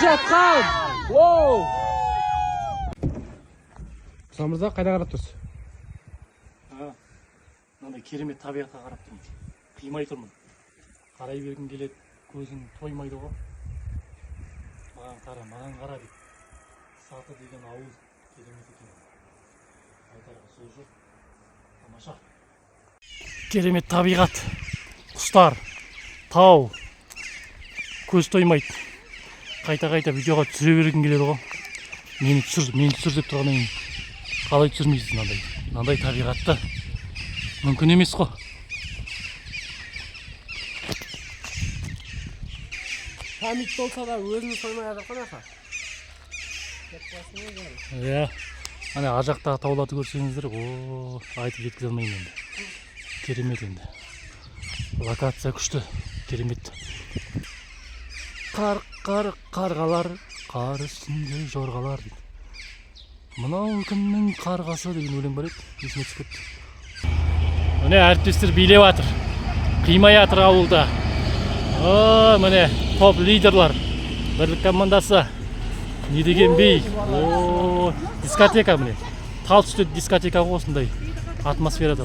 жатқан. Воу! Самырза қайда қарап тұрсыз? Мынандай керемет табиғатқа қарап тұрмын. Қимай тұрмын. Қарай бергім келеді, көзің тоймайды ғой. Маған қара дейді. Саты деген ауыл керемет екен. Айтарға сөз жоқ. Тамаша. Керемет табиғат. Құстар, тау. Көз тоймайды. Қайта видеоға түсіре бергім келеді ғой. Мені түсір деп тұрғаннан кейін қалай түсірмейсіз мынандай табиғатты? Мүмкін емес қой. Памит болса да өзін соймай жатқан аша. Иә. Ана ар жақтағы тауларды көрсеңіздер, айтып жеткізе алмаймын енді. Керемет енді. Локация күшті, керемет. Қарғалар, қар үстінде жорғалар дейді. Мынау кімнің қарғасы деген өлең бар еді, есіме түсіп кетті. Міне әріптестер билеп жатыр. Қимай жатыр ауылда. Міне топ лидерлар. Бірлік командасы. Не деген бей. Дискотека міне. Тал түсті дискотека осындай атмосферада.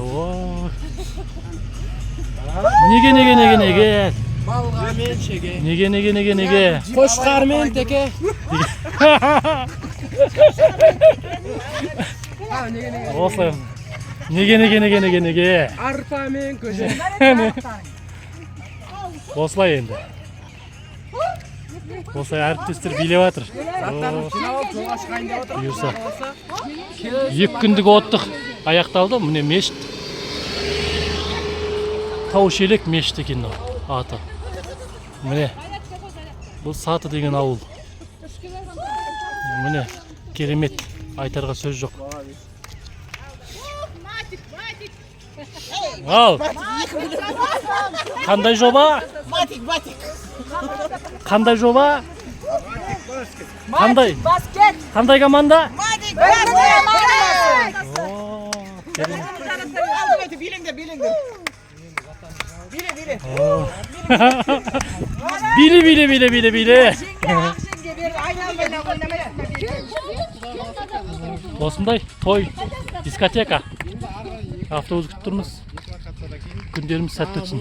Неге? Балға мен шеге. Неге? Қошқар мен теке. Осылай. Неге? Арпа мен көже. Осылай енді. Осылай әріптестер билеп жатыр. Бұйырса. 2 күндік оттық аяқталды. Міне мешіт. Таушелек мешіт екен аты. Міне. Бұл Саты деген ауыл. Міне керемет. Айтарға сөз жоқ. Ал. Қандай жоба? Қандай жоба? Қандай команда? Биле. Осындай той, дискотека. Автобус күтіп тұрмыз. Күндеріміз сәтті өтсін.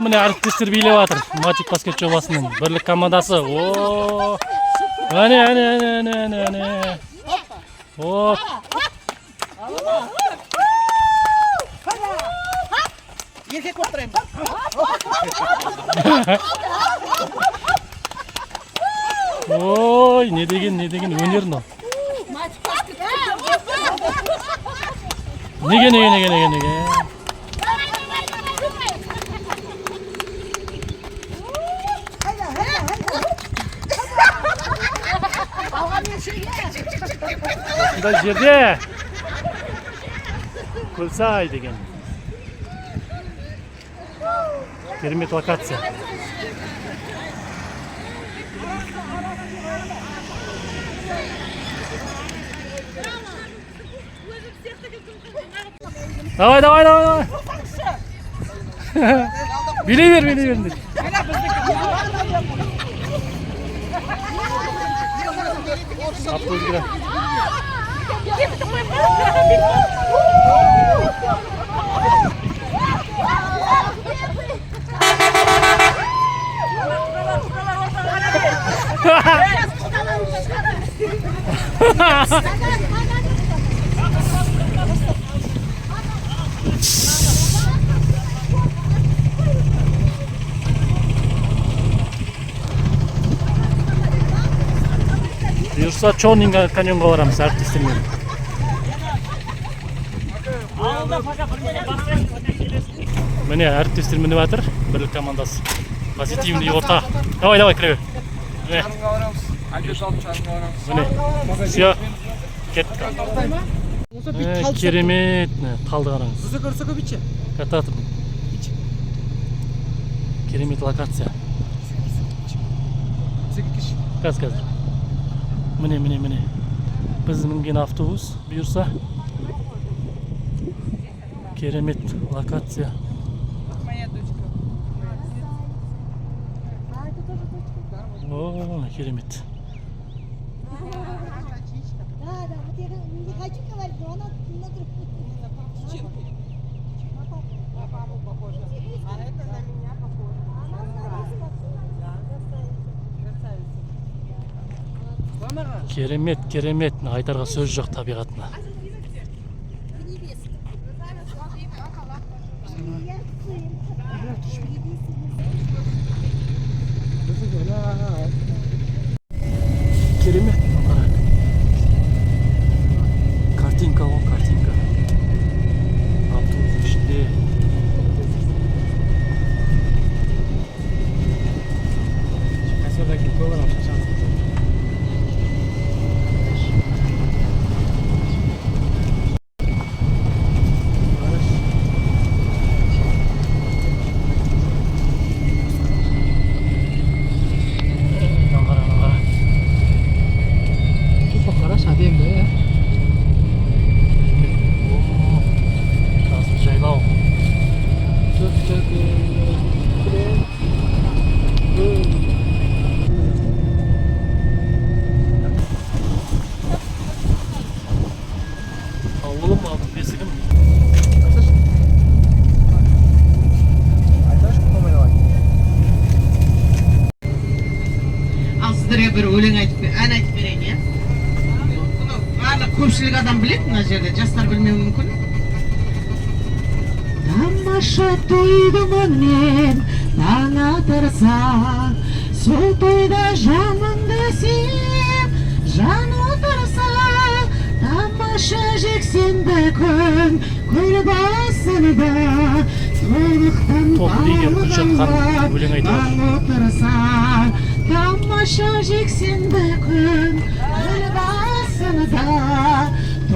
Міне әріптестер билеп жатыр. Матик баскет жобасының бірлік командасы. Әне. Еркек отырайын. Ой, не деген өнер мынау. Неге. Осындай жерде Көлсай деген керемет локация. Давай. Билей бер. Автобус. Бұйырса Чонин каньонға барамыз әріптестермен. Міне әріптестер мініп жатыр, бірлік командасы. Позитивный орта. Давай, кіре бер. Міне, все, кеттік. Керемет, талды қараңыз. Кататыр. Керемет локация. Қазір. Міне. Біз мінген автобус бұйырса Керемет локация. Моя дочка. А, это тоже точка? О, керемет. Да, да, вот я не хочу говорить, но она на другую. Птичинки. На папу похожа. А это на меня похоже. Красавица. Керемет, керемет. Айтарға сөз жоқ табиғатына. Керемет. Қара. Картинка ғой, картинка. Автобустың ішінде. Жасыл жайлау. Ауылым алдым, бесігім. Ал сіздерге бір өлең айтып ән айтып берейін, иә? Бұны барлық көпшілік адам біледі мына жерде, жастар білмеуі мүмкін. Тамаша тойдымын мен, таң атырса, сол тойда жаныңды сен, жан отырса, тамаша жексенбі күн, көл басында, толықтан Топ лидер Гүлшатқан өлең айтып таң отырса, тамаша жексенбі күн, көл басында,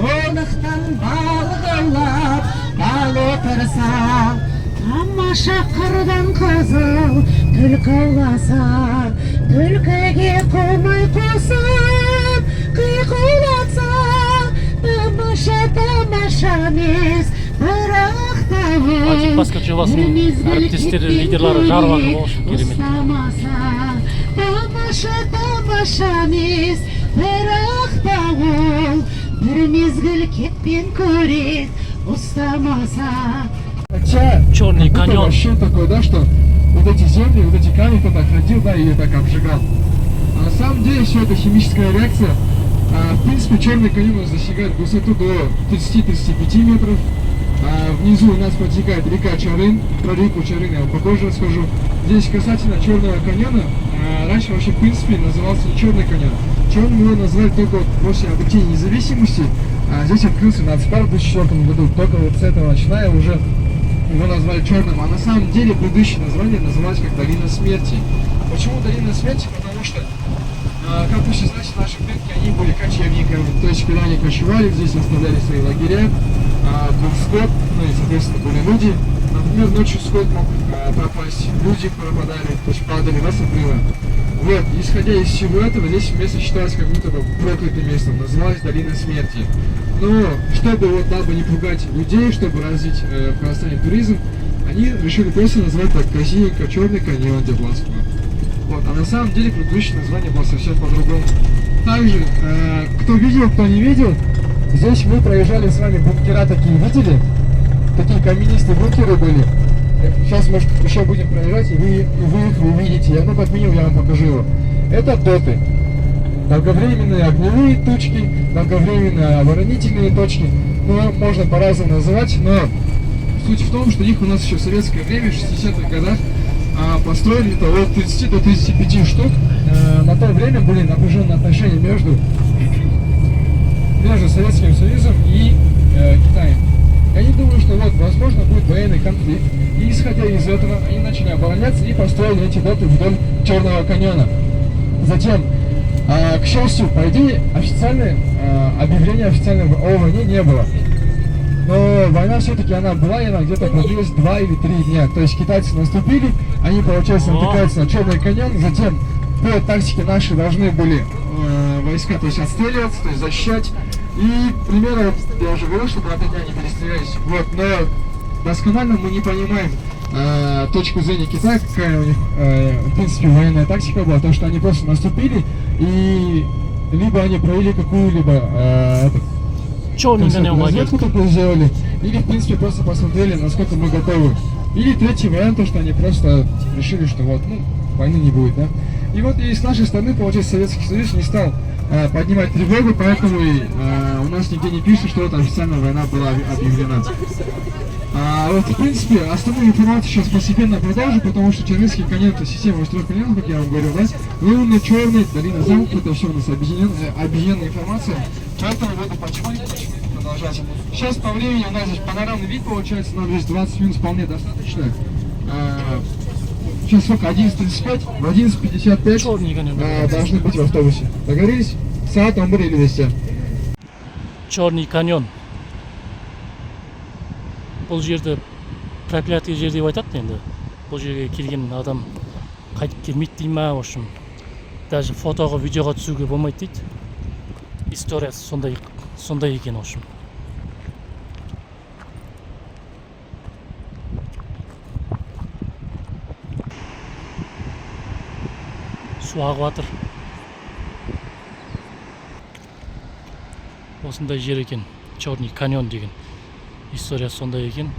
толықтан балық аулап, бал отырса, тамаша қырдан қызыл түлкі ауласа, түлкіге қомай қосып қиқулатса, тамаша емес, бірақ та Алтик баскет жобасының әріптестері, лидерлары жарвағы болшы, керемет. Тамаша емес, бірақ та ол бір мезгіл кетпен көреді, ұстамаса. Черный Как будто каньон. Вообще такое, да, что вот эти земли, вот эти камни кто-то ходил, да, и ее так обжигал. А на самом деле все это химическая реакция. В принципе, черный каньон у нас достигает высоту до 30-35 метров. Внизу у нас протекает река Чарын. Про реку Чарын я попозже расскажу. Здесь касательно черного каньона, раньше вообще в принципе назывался не черный каньон. Черным его назвали только вот после обретения независимости. Здесь открылся нацпарк в 2004 году. Только вот с этого начиная уже его назвали черным. А на самом деле предыдущее название называлось как Долина Смерти. Почему Долина Смерти? Потому что, как вы все знаете, наши предки, они были кочевниками. То есть, когда они кочевали, здесь оставляли свои лагеря, был скот, ну и, соответственно, были люди. Например, ночью скот мог пропасть, люди пропадали, то есть падали, нас обрыло. Вот, исходя из всего этого, здесь место считалось как будто бы проклятым местом, называлось Долина Смерти. Но, чтобы вот, дабы не пугать людей, чтобы развить в Казахстане туризм, они решили просто назвать так красивенько Черный каньон Дебланского. Вот, а на самом деле предыдущее название было совсем по-другому. Также, кто видел, кто не видел, здесь мы проезжали с вами бункера такие, видели? Такие каменистые бункеры были. Сейчас, может, еще будем проезжать, и вы их увидите. Я, ну, как минимум, я вам покажу его. Это доты. Долговременные огневые точки, долговременные оборонительные точки. Ну, можно по-разному называть, но суть в том, что их у нас еще в советское время, в 60-х годах, построили от 30 до 35 штук. На то время были напряженные отношения между Советским Союзом и Китаем. Я не думаю, что вот, возможно, будет военный конфликт. И исходя из этого, они начали обороняться и построили эти доты вдоль Черного каньона. Затем, к счастью, по идее, объявления официального о войне не было. Но война все-таки она была, и она где-то продлилась 2 или 3 дня. То есть китайцы наступили, они, получается, натыкаются на Черный каньон, затем по тактике наши должны были войска, то есть отстреливаться, то есть защищать. И примерно, я уже говорил, что на 5 дня не перестрелялись. Вот, но досконально мы не понимаем точку зрения Китая, какая у них, в принципе, военная тактика была, то, что они просто наступили, и либо они провели какую-либо разведку такую сделали, или, в принципе, просто посмотрели, насколько мы готовы. Или третий вариант, то, что они просто решили, что вот, ну, войны не будет, да. И вот и с нашей стороны, получается, Советский Союз не стал поднимать тревогу, поэтому и, у нас нигде не пишет, что это официальная война была объявлена. Вот, в принципе, основную информацию сейчас постепенно продолжу, потому что Чернышский каньон — это система устроек каньонов, как я вам говорил, да? Лунный, черный, долина замков — это все у нас объединенная информация, поэтому буду потихоньку продолжать. Сейчас по времени у нас здесь панорамный вид получается, нам здесь 20 минут вполне достаточно. Сейчас сколько? 11:35, в 11:55 должны быть в автобусе. Договорились? Саат 11:50. Черный каньон. Бұл жерді проклятый жер деп айтады енді. Бұл жерге келген адам қайтып келмейді дей ма, в общем. Даже фотоға, видеоға түсуге болмайды дейді. Историясы сондай екен, в общем. Су ағып жатыр. Осындай жер екен, Черный каньон деген. Историясы сондай екен.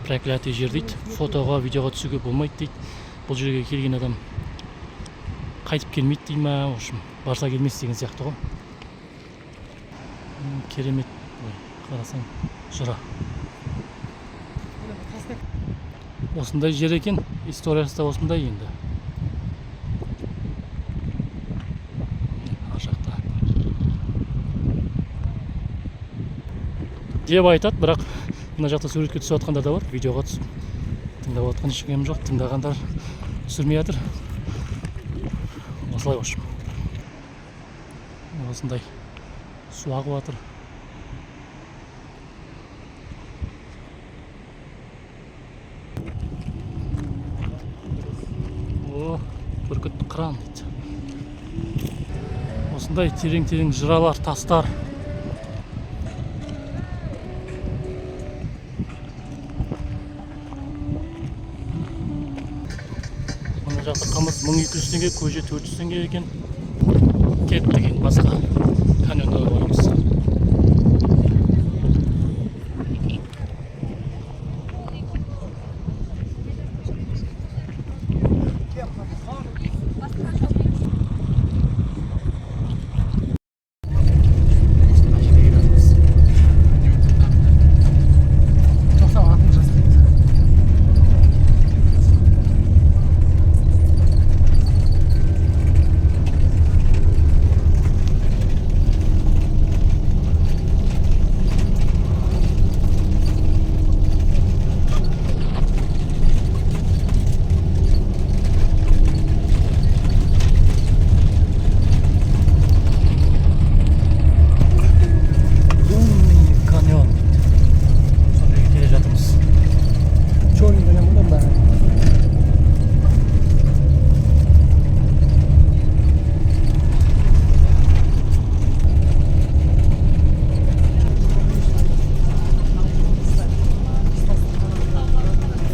Проклятый жер дейді. Фотоға, видеоға түсуге болмайды дейді. Бұл жерге келген адам қайтып келмейді дей ма, в общем, барса келмес деген сияқты ғой. Керемет. Қарасаң, жыра. Осындай жер екен. Историясы да осындай енді. Деп айтады, бірақ мына жақта суретке түсіп жатқандар да бар, видеоға түсіп. Тыңдап жатқан ешкім жоқ, тыңдағандар түсірмей жатыр. Осылай, в общем. Осындай су ағып жатыр. О, бүркіт қыран дейді. Осындай терең-терең жыралар, тастар. Қымыз 1200 теңге, көже 400 теңге екен. Кеттік ең басқа каньондағы барымыз.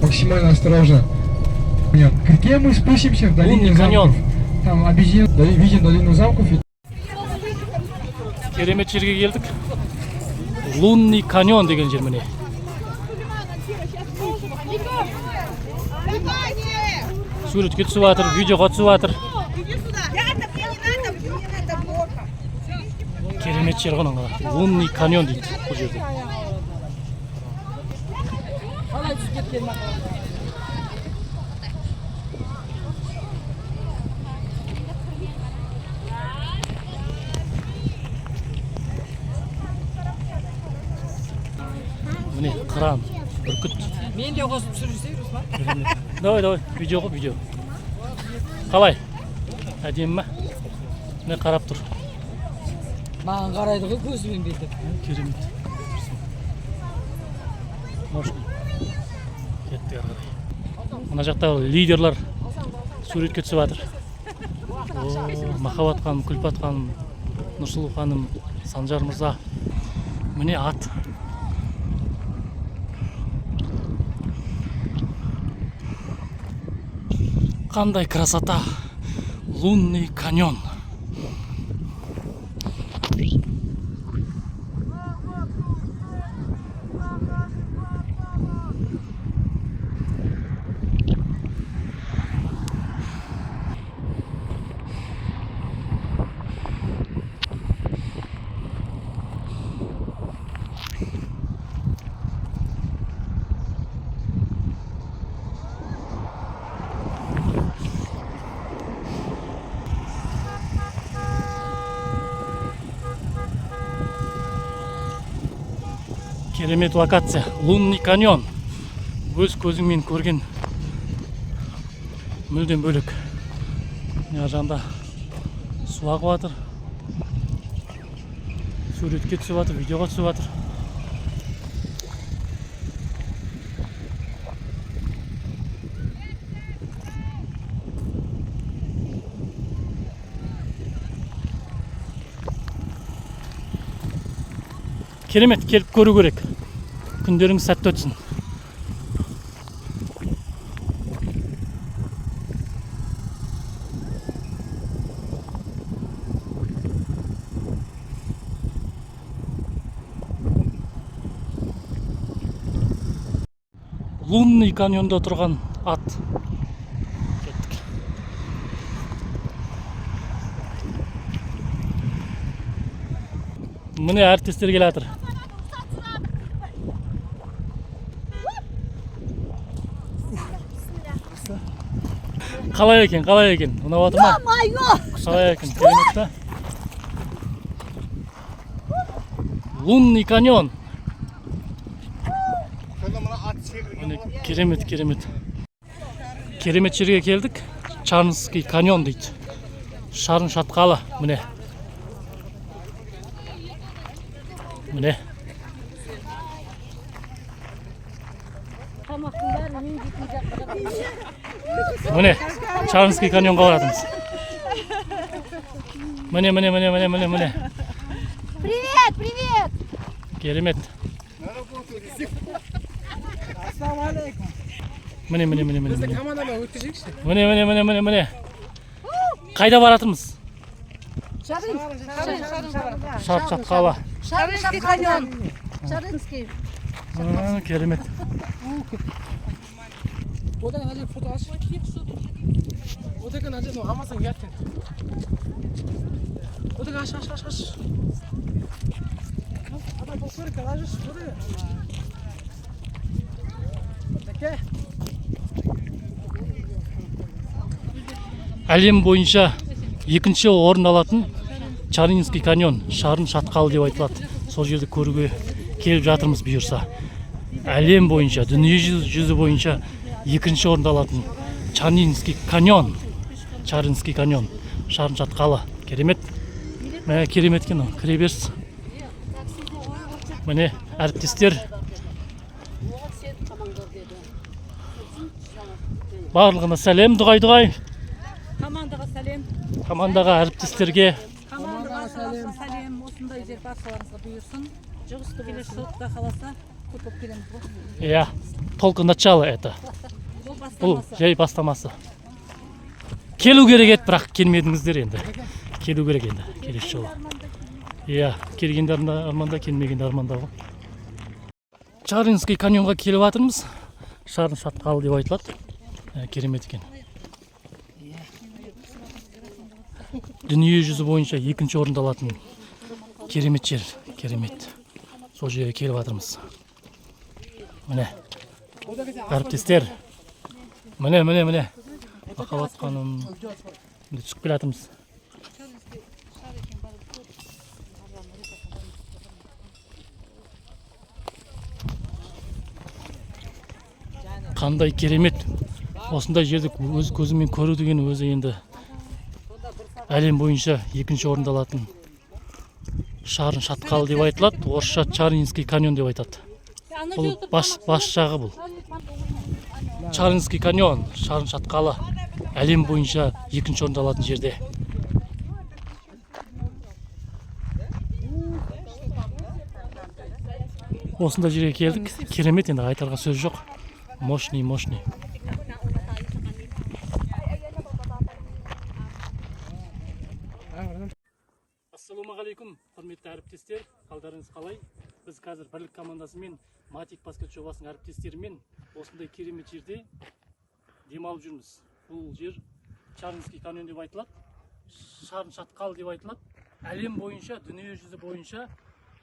Максимально осторожно. Какие мы спустимся в долине замков? Там видим долину замков. Керемет жерге келдік. Лунный каньон деген жер міне. Суретке түсіп жатыр, видеоға түсіп жатыр. Керемет жер ғой мына. Лунный каньон дейді бұл жерде. Міне қыран, бүркіт. Мен де қосып түсірсей, Руслан. Давай, видео ғой, видео. Қалай? Әдемі ма? Міне қарап тұр. Маған қарайды ғой көзімен бетіп. Керемет. Можно. Кетті қарай. Мына жақта лидерлар суретке түсіп жатыр. Махаббат ханым, Күлпат ханым, Нұрсұлу ханым, Санжар мырза. Міне ат. Қандай красота! Лунный каньон. Керемет локация. Лунный каньон. Өз көзіңмен көрген мүлдем бөлек. Мына жағында су ағып жатыр. Суретке түсіп жатыр, видеоға түсіп жатыр. Керемет, келіп көру керек. Күндеріңіз сәтті өтсін. Лунный каньонда тұрған ат. Кеттік. Міне әртістер келе жатыр. Қалай екен? Ұнап отыр ма? Қалай екен? Керемет та? Лунный каньон. Керемет. Керемет жерге келдік. Чарнский каньон дейді. Шарын шатқалы. Міне. Міне, Чарнский каньонға баратымыз. Міне. Привет! Керемет. Ассалаумалейкум. Міне. Командамен өткізейікші. Міне. Қайда баратымыз? Шатқалы. Шарынский каньон. Шарынский. Керемет. Одан әже фото аш. Одан әже но амасың яттен. Одан аш. Адам бұл көрік алажыз. Әлем бойынша екінші орын алатын Чарнский каньон, шарын шатқалы деп айтылады. Сол жерді көруге келіп жатырмыз бұйырса. Әлем бойынша, дүние жүзі бойынша екінші орын алатын Чарнский каньон, шарын шатқалы. Керемет. Керемет екен, кіре берсіз. Міне әріптестер. Барлығына сәлем, дұғай. Командаға әріптестерге. Командаға сәлем. Осындай жер баршаларыңызға бұйырсын. Жұғысты келесі жылда қаласа көп келеміз ғой. Иә, только начало это. Бұл жай бастамасы. Келу керек еді, бірақ келмедіңіздер енді. Келу керек енді, келесі жолы. Иә, келгенде арманда, келмегенде арманда ғой. Чарнский каньонға келіп жатырмыз. Шарын шатқалы деп айтылады. Керемет екен. Дүние жүзі бойынша екінші орында алатын керемет жер, керемет. Сол жерге келіп жатырмыз. Міне, әріптестер. Міне. Махаббат ханым. Түсіп келе жатырмыз. Қандай керемет. Осындай жерді өз көзімен көру деген өзі енді әлем бойынша екінші орында алатын шарын шатқалы деп айтылады. Орысша Чарнский каньон деп айтады. Бұл бас жағы бұл. Чарнский каньон, шарын шатқалы. Әлем бойынша екінші орында алатын жерде. Осында жерге келдік. Керемет, енді айтарға сөз жоқ. Мощный. Ассалаумағалейкум, құрметті әріптестер, қалдарыңыз қалай? Біз қазір бірлік командасымен Матик баскет жобасының әріптестерімен осындай керемет жерде демалып жүрміз. Бұл жер Чарынский каньон деп айтылады, Шарын шатқал деп айтылады. Әлем бойынша, дүние жүзі бойынша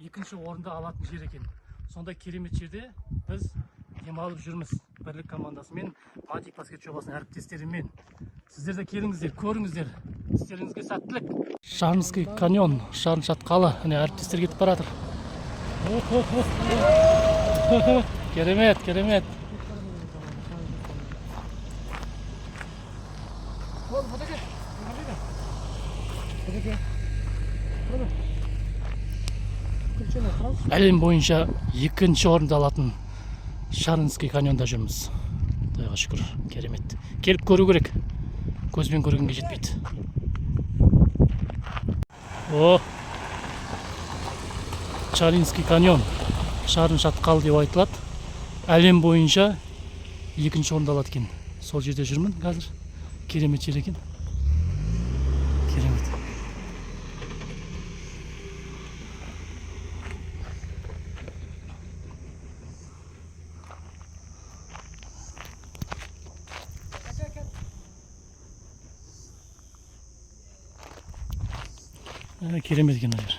екінші орында алатын жер екен. Сондай керемет жерде біз демалып жүрміз. Бірлік командасымен Матик баскет жобасының әріптестерімен. Сіздер де келіңіздер, көріңіздер. Істеріңізге сәттілік. Чарынский каньон, Шарын шатқалы. Әріптестер кетіп баратыр. Керемет, керемет. Әлем бойынша екінші орында алатын Чарынский каньонда жүрміз. Құдайға шүкір, керемет. Келіп көру керек. Көзбен көргенге жетпейді. Чарынский каньон, Шарын шатқал деп айтылады. Әлем бойынша екінші орында алады екен. Сол жерде жүрмін қазір. Керемет жер екен. Керемет. Керемет екен жер.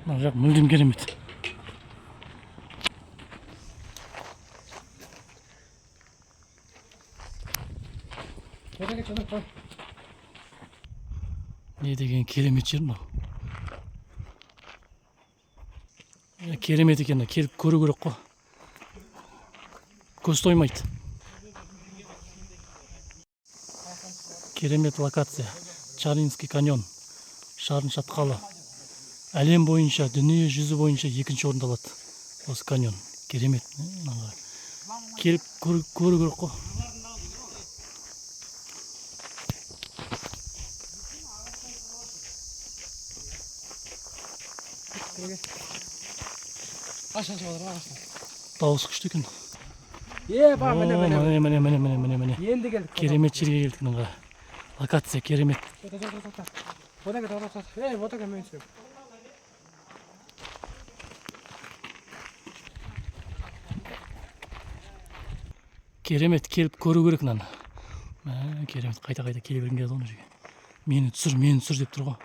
Мына жақ мүлдем керемет. Не деген керемет жер мынау. Керемет екен, келіп көру керек қой. Көз тоймайды. Керемет локация. Чарынский каньон, Шарын шатқалы. Әлем бойынша, дүние жүзі бойынша екінші орында алады. Осы каньон. Керемет. Келіп көру керек қой. Дауыс күшті екен. Міне. Керемет жерге келдік. Локация керемет. Керемет, келіп көру керек мынаны. Керемет, қайта-қайта келе бергім келеді оны жерге. Мені түсір деп тұр ғой.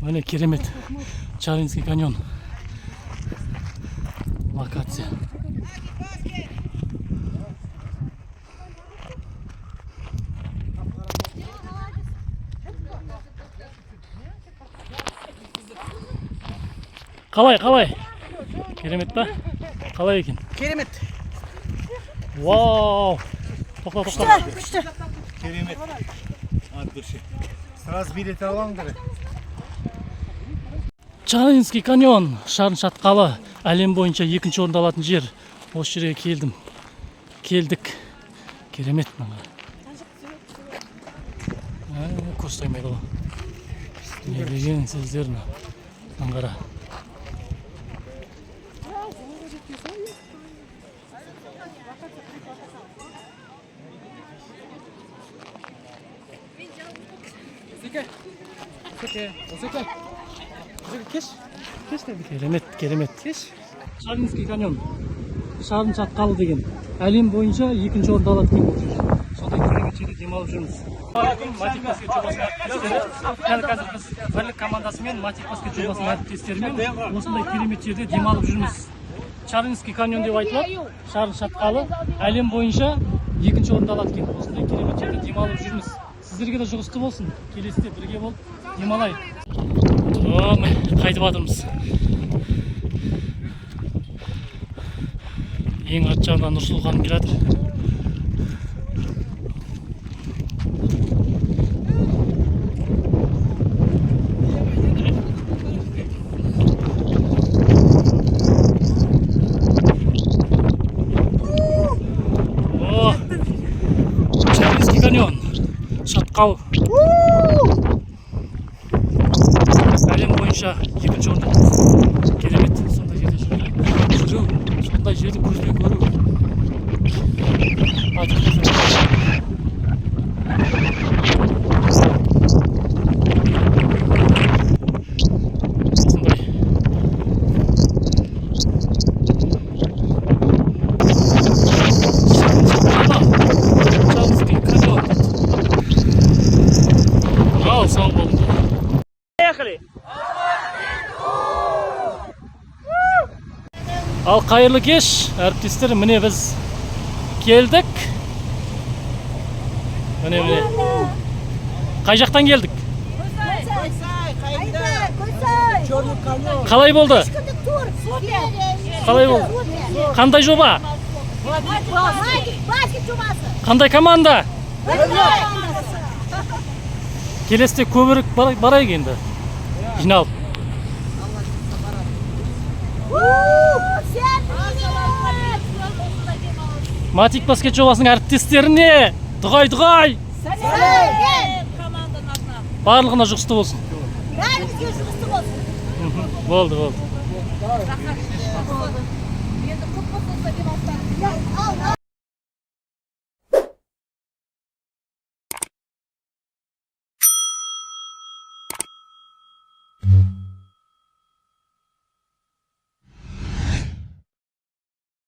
Міне керемет. Чарынский каньон. Локация. Қалай? Керемет па? Қалай екен? Керемет. Вау! Тоқта. Керемет. От души. Сразу билет алыңдар. Чарынский каньон, Шарын шатқалы. Әлем бойынша екінші орында алатын жер. Осы жерге келдік. Керемет мына. Көз тоймайды ғой. Не деген сөздер мына. Қара. Керемет. Чарынский каньон, Шарын шатқалы деген. Әлем бойынша екінші орында алады екен. Сондай керемет жерде демалып жүрміз. Матик баскет жобасының әріптестері. Қазір біз бірлік командасымен Матик баскет жобасының әріптестерімен осындай керемет жерде демалып жүрміз. Чарынский каньон деп айтылады. Шарын шатқалы. Әлем бойынша екінші орында алады екен. Осындай керемет жерде демалып жүрміз. Сіздерге де жұғысты болсын. Келесіде бірге болып демалайық. Қайтып жатырмыз. Ең арт жағынан Нұрсұлу ханым келе жатыр. Чарынский каньон, шатқал. Әлем бойынша екінші орында. Керемет, сондай жерде жүрген. жерді көзбен көру. Ал, сау болыңдар. Ал қайырлы кеш, әріптестер, міне біз келдік. Міне. Қай жақтан келдік? Қалай болды? Қалай болды? Қандай жоба? Қандай команда? Келесте көбірек барайық енді. Жиналып. Матик баскет жобасының әріптестеріне дұғай. Барлығына жұғысты болсын. Бәрімізге жұмысты болсын. Болды. Енді құт болсын деп